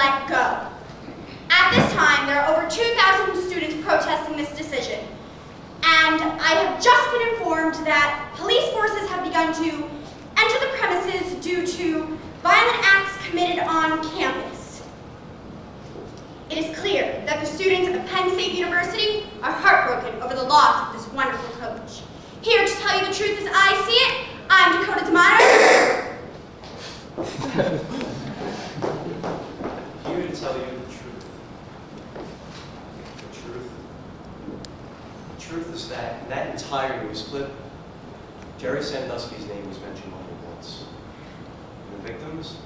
let go. At this time, there are over 2,000 students protesting this decision. And I have just been informed that police forces have begun to enter the premises due to violent acts committed on campus. It is clear that the students of Penn State University are heartbroken over the loss of this wonderful coach. Here to tell you the truth as I see it, I'm Dakota D'Amato. Here to tell you the truth. The truth is that in that entire news clip, Jerry Sandusky's name was mentioned only once. And the victims?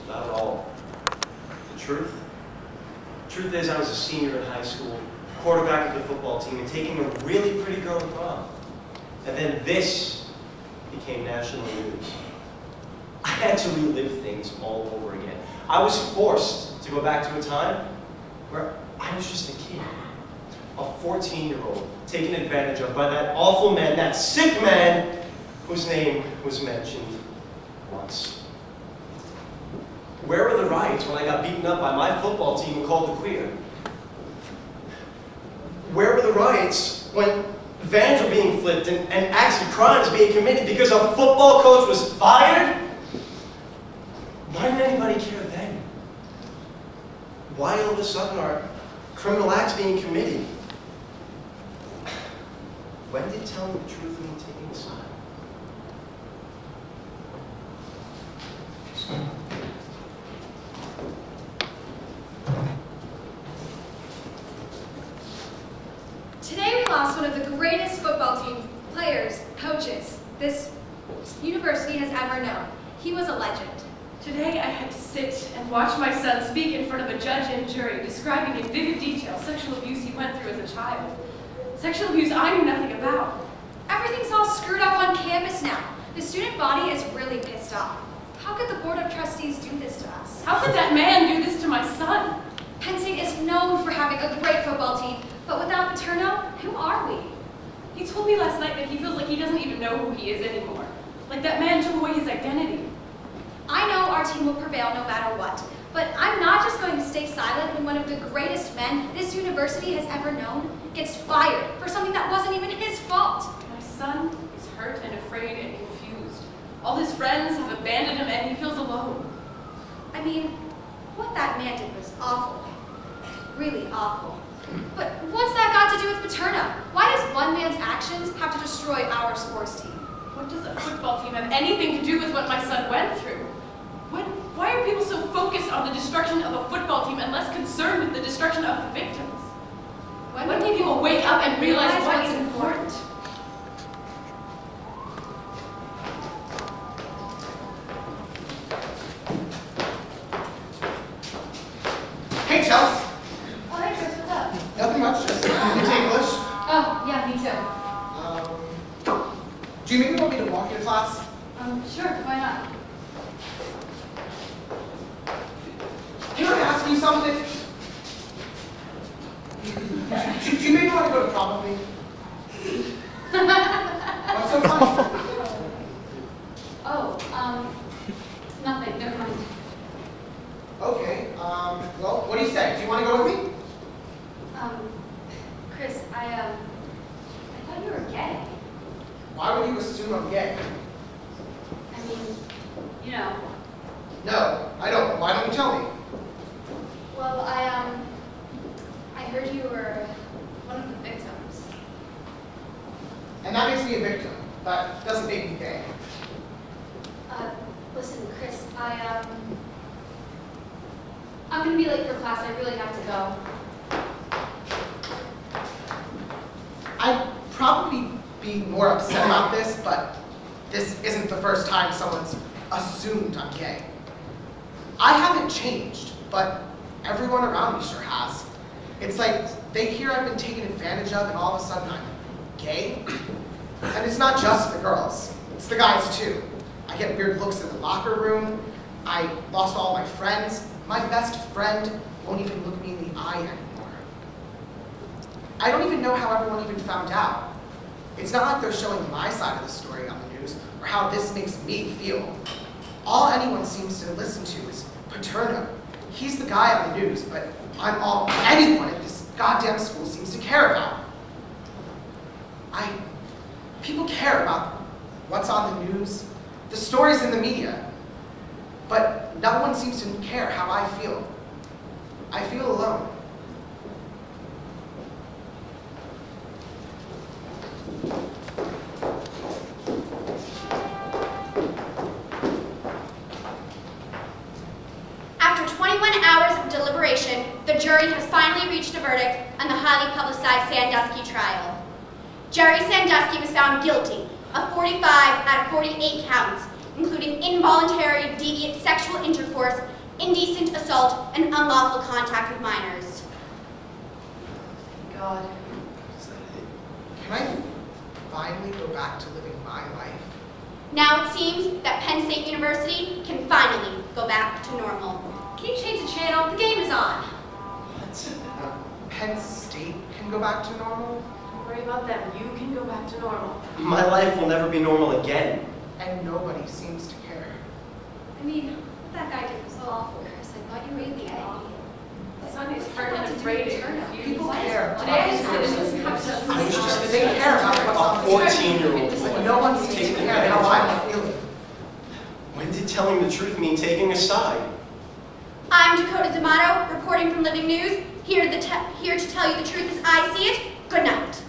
Not at all. The truth is I was a senior in high school, quarterback of the football team, and taking a really pretty girl to prom. And then this became national news. I had to relive things all over again. I was forced to go back to a time where I was just a kid, a 14-year-old, taken advantage of by that awful man, that sick man, whose name was mentioned once. Where were the riots when I got beaten up by my football team and called a queer? Where were the riots when vans were being flipped and acts of crimes being committed because a football coach was fired? Why didn't anybody care then? Why all of a sudden are criminal acts being committed? When did telling the truth mean taking a side? Today we lost one of the greatest football team players, coaches, this university has ever known. He was a legend. Today I had to sit and watch my son speak in front of a judge and jury, describing in vivid detail sexual abuse he went through as a child. Sexual abuse I knew nothing about. Everything's all screwed up on campus now. The student body is really pissed off. How could the Board of Trustees do this to us? How could that man do this to my son? Penn State is known for having a great football team, but without Paterno, who are we? He told me last night that he feels like he doesn't even know who he is anymore. Like that man took away his identity. I know our team will prevail no matter what, but I'm not just going to stay silent when one of the greatest men this university has ever known gets fired for something that wasn't even his fault. My son is hurt and afraid and confused. All his friends have abandoned him and he feels alone. I mean, what that man did was awful. Really awful. But what's that got to do with Paterno? Why does one man's actions have to destroy our sports team? What does a football team have anything to do with what my son went through? Why are people so focused on the destruction of a football team and less concerned with the destruction of the victims? When can people wake up and realize what's important? Hey, Chelsea. Oh, hey, Chris, what's up? Nothing much, just you take English. Oh, yeah, me too. Do you maybe want me to walk you to class? Sure, why not? Can I ask you something? Do you maybe want to go to prom with me? What's so funny? Oh, nothing, never mind. Okay, well, what do you say? Do you want to go with me? Chris, I thought you were gay. Why would you assume I'm gay? I mean, you know. No, I don't. Why don't you tell me? Well, I heard you were one of the victims. And that makes me a victim. That doesn't make me gay. Listen, Chris, I'm gonna be late for class. I really have to go. I'd probably be more upset about this, but this isn't the first time someone's assumed I'm gay. I haven't changed, but everyone around me sure has. It's like they hear I've been taken advantage of and all of a sudden I'm gay. And it's not just the girls, it's the guys too. I get weird looks in the locker room. I lost all my friends. My best friend won't even look me in the eye anymore. I don't even know how everyone even found out. It's not like they're showing my side of the story on the news or how this makes me feel. All anyone seems to listen to is Paterno he's the guy on the news, but I'm all anyone at this goddamn school seems to care about. People care about what's on the news, the stories in the media, but no one seems to care how I feel. I feel alone. After 21 hours of deliberation, the jury has finally reached a verdict on the highly publicized Sandusky trial. Jerry Sandusky was found guilty of 45 out of 48 counts, including involuntary, deviant sexual intercourse, indecent assault, and unlawful contact with minors. God. Is that it? Can I finally go back to living my life? Now it seems that Penn State University can finally go back to normal. Can you change the channel? The game is on. What? Penn State can go back to normal? Don't worry about them. You can go back to normal. My life will never be normal again. And nobody seems to care. I mean, what that guy did was awful, Chris. I thought you were really awful. Son is hurt What's that got and to do afraid with to Turner? confuse. People care. Today's citizens have to I was just They care about what's on a the news. 14-year-old But boy. no one seems to taking care how advantage I'm feeling. When did telling the truth mean taking a side? I'm Dakota D'Amato, reporting from Living News, here to tell you the truth as I see it. Good night.